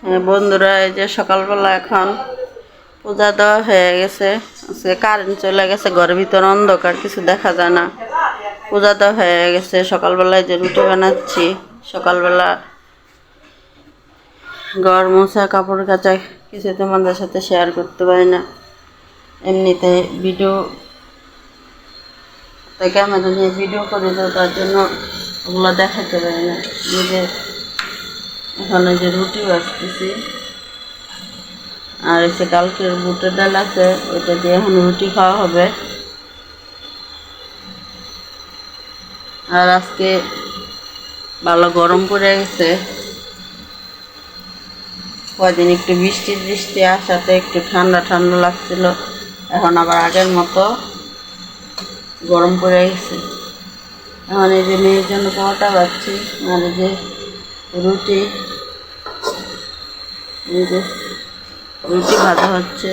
হ্যাঁ বন্ধুরা, এই যে সকালবেলা এখন পূজা দেওয়া হয়ে গেছে। আজকে কারেন্ট চলে গেছে, ঘরের ভিতর অন্ধকার, কিছু দেখা যায় না। পূজা দেওয়া হয়ে গেছে। সকালবেলায় যে রুটি বানাচ্ছি, সকালবেলা ঘর মোছা, কাপড় কাচা কিছু তোমাদের সাথে শেয়ার করতে পারি না। এমনিতে ভিডিও ক্যামেরা নিয়ে ভিডিও করে দেবো, তার জন্য ওগুলো দেখাতে পারি না। নিজে এখানে যে রুটি বাছতেছি, আর এসে কালকের বুটের ডাল আছে, ওইটা দিয়ে এখন রুটি খাওয়া হবে। আর আজকে ভালো গরম পড়ে গেছে। কয়দিন একটু বৃষ্টি বৃষ্টি আসাতে একটু ঠান্ডা ঠান্ডা লাগছিল, এখন আবার আগের মতো গরম পড়ে গেছে। এখন এই যে মেয়ের জন্য পরোটা বাচ্ছি, আর এই যে রুটি, এই যে রুটি ভাজা হচ্ছে,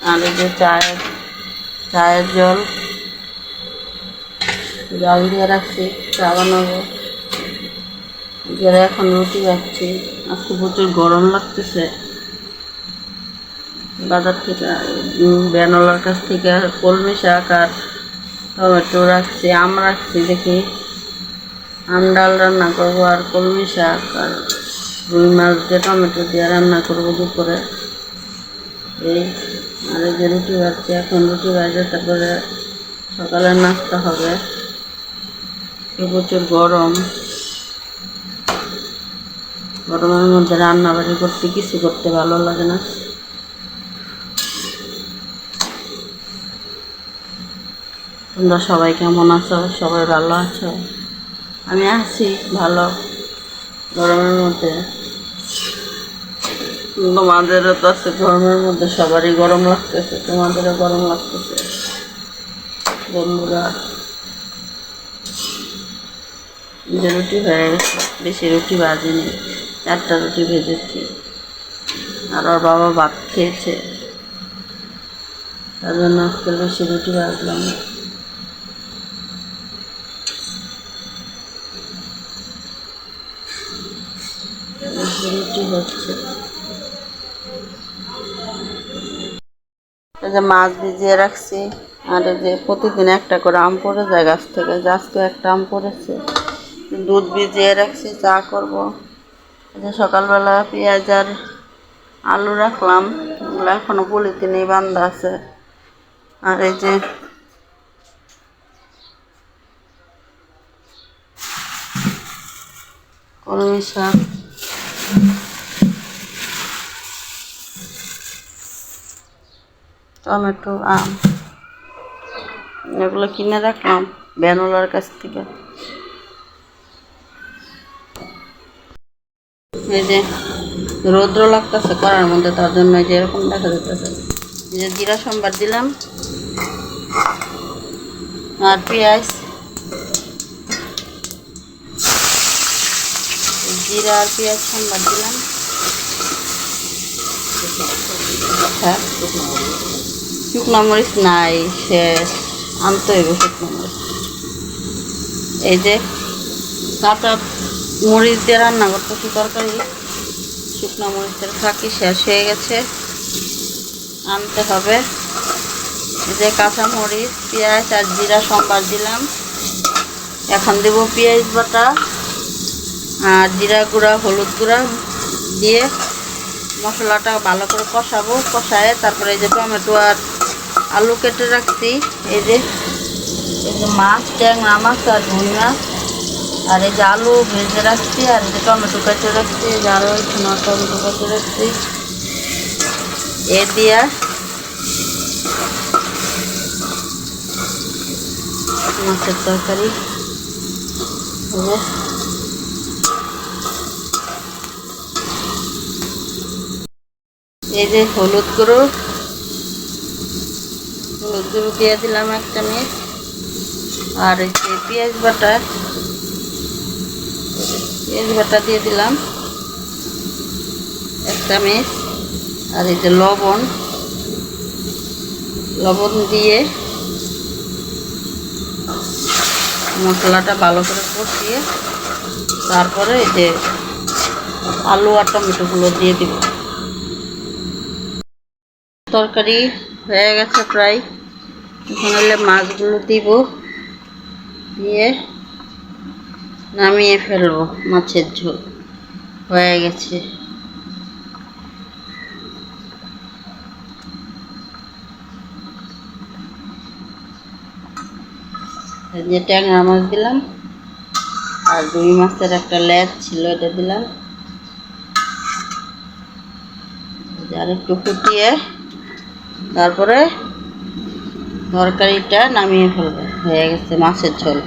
আর এই যে চায়ের জল জল দিয়ে রাখছি, চা বানাবো। এখন রুটি বাচ্ছি। আজকে প্রচুর গরম লাগতেছে। বাজার থেকে বেনলার কাছ থেকে কলমি শাক আর টমেটো রাখছি, আম রাখছি। দেখি আম ডাল রান্না করবো, আর কলমি শাক আর রুই মাছ দিয়ে টমেটো দিয়ে রান্না করবো দুপুরে। এই আর এই যে রুটি বাজছে, এখন রুটি বাজে, তারপরে সকালের নাস্তা হবে। প্রচুর গরম, গরমের মধ্যে রান্না বাড়ি করতে কিছু করতে ভালো লাগে না। তোমরা সবাই কেমন আছো? সবাই ভালো আছো? আমি আছি ভালো। গরমের মধ্যে তোমাদেরও তো আছে, গরমের মধ্যে সবারই গরম লাগতেছে, তোমাদেরও গরম লাগতেছে। বন্ধুরা, যে রুটি হয়ে গেছে, বেশি রুটি ভাজিনি, 4টা রুটি ভেজেছি। আর ওর বাবা ভাত খেয়েছে, তার জন্য আজকে বেশি রুটি ভাজলাম। রুটি হচ্ছে, এই যে মাছ ভিজিয়ে রাখছি। আর এই যে প্রতিদিন একটা করে আম পড়ে যায় গাছ থেকে, আজকে একটা আম পড়েছে। দুধ ভিজিয়ে রাখছি, চা করবো। এই যে সকালবেলা পেঁয়াজ আর আলু রাখলাম, এগুলো এখনো পলিথিনেই বান্ধা আছে। আর এই যে কলমি শাক, টমেটো, আম, এগুলো কিনে রাখলাম বেনলার কাছ থেকে। এই যে রৌদ্র লাগতেছে করার মধ্যে, তার জন্য এই যে এরকম দেখা যাইতেছে। এই যে জিরা সম্বার দিলাম, আর পেঁয়াজ, জিরা আর পেঁয়াজ সম্বার দিলাম। শুকনো মরিচ নাই, শেষ, আনতে হইব শুকনো মরিচ। এই যে কাঁচা মরিচ দিয়ে রান্না করতেছি তরকারি, শুকনো মরিচের ফাঁকি শেষ হয়ে গেছে, আনতে হবে। এই যে কাঁচা মরিচ, পেঁয়াজ আর জিরা সম্বার দিলাম। এখন দেব পেঁয়াজ বাটা আর জিরা গুঁড়া, হলুদ গুঁড়া দিয়ে মশলাটা ভালো করে কষাবো। কষায় তারপরে এই যে টমেটো আর আলু কেটে রাখছি, এই যে মাছ, ট্যাংরা মাছ আর রুই মাছ, আর এই যে আলু ভেজে রাখছি, আর এই যে টমেটো কেটে রাখছি, এই যে আরও এখানে টমেটো কেটে রাখছি। এ দিয়া মাছের তরকারি হবে। এই যে হলুদ গুঁড়ো দিয়ে দিলাম 1 চামচ। আর এই যে পেঁয়াজ বাটা দিয়ে দিলাম 1 চামচ। আর এই যে লবণ দিয়ে মশলাটা ভালো করে কষিয়ে তারপরে এই যে আলু আর টমেটোগুলো দিয়ে দিব। তরকারি হয়ে গেছে প্রায়, এখন হলে মাছগুলো দিব, দিয়ে নামিয়ে ফেলবো। মাছের ঝোল হয়ে গেছে। যে ট্যাংরা মাছ দিলাম, আর রুই মাছের একটা লেজ ছিল, এটা দিলাম। আর একটু ফুটিয়ে তারপরে তরকারিটা নামিয়ে ফেলবো। হয়ে গেছে মাছের ঝোল।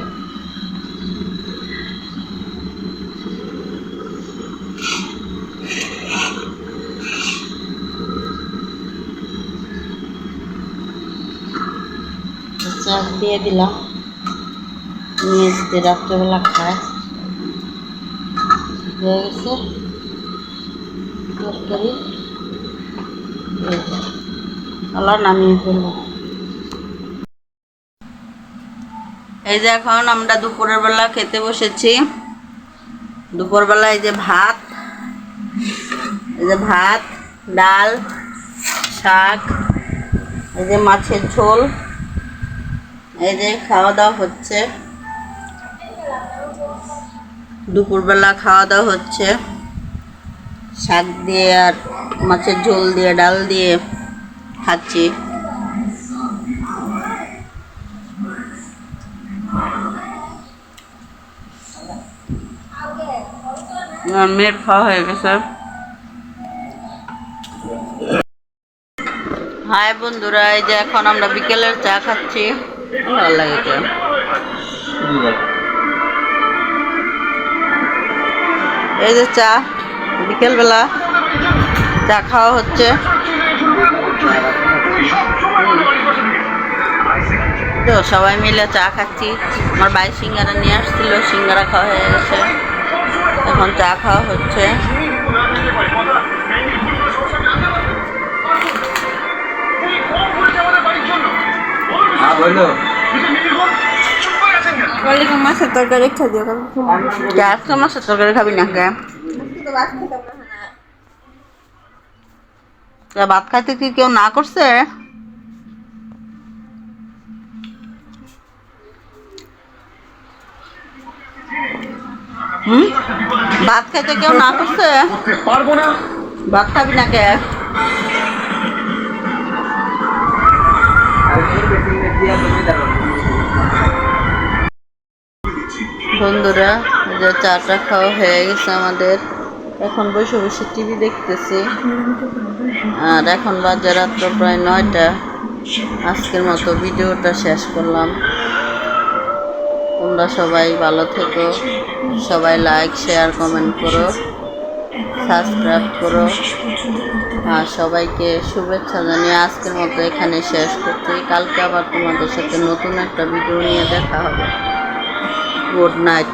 চাল দিয়ে দিলাম, নিয়ে যদি রাত্রেবেলা খায়। হয়ে গেছে তরকারি, নামিয়ে ফেলবো। এই যে এখন আমরা দুপুরের বেলা খেতে বসেছি। দুপুরবেলা এই যে ভাত, ডাল, শাক, এই যে মাছের ঝোল, এই যে খাওয়া দাওয়া হচ্ছে। দুপুরবেলা খাওয়া দাওয়া হচ্ছে শাক দিয়ে আর মাছের ঝোল দিয়ে, ডাল দিয়ে খাচ্ছি। মেয়ের খাওয়া হয়ে গেছে। হাই বন্ধুরা, এই যে এখন আমরা বিকেলের চা খাচ্ছি। ভালো লাগে তো। এই যে চা, বিকেলবেলা চা খাওয়া হচ্ছে। তো সবাই মিলে চা খাচ্ছি। আমার ভাই সিঙ্গারা নিয়ে আসছিল, সিঙ্গারা খাওয়া হয়ে গেছে, এখন চা খাওয়া হচ্ছে। মাছের তরকারি খাবি? আজকে মাছের তরকারি খাবি না? ভাত খাইতে কি কেউ না করছে? ভাত খাইতে কেউ না করছে? পারবো না। ভাত খাবি না কে? বন্ধুরা, যে চাটা খাওয়া হয়ে গেছে আমাদের, এখন বসে বসে টিভি দেখতেছি। আর এখন বাজে রাত্র প্রায় 9টা। আজকের মতো ভিডিওটা শেষ করলাম। তোমরা সবাই ভালো থেকো, সবাই লাইক, শেয়ার, কমেন্ট করো, সাবস্ক্রাইব করো। আর সবাইকে শুভেচ্ছা জানিয়ে আজকের মতো এখানে শেষ করছি। কালকে আবার তোমাদের সাথে নতুন একটা ভিডিও নিয়ে দেখা হবে। Good night.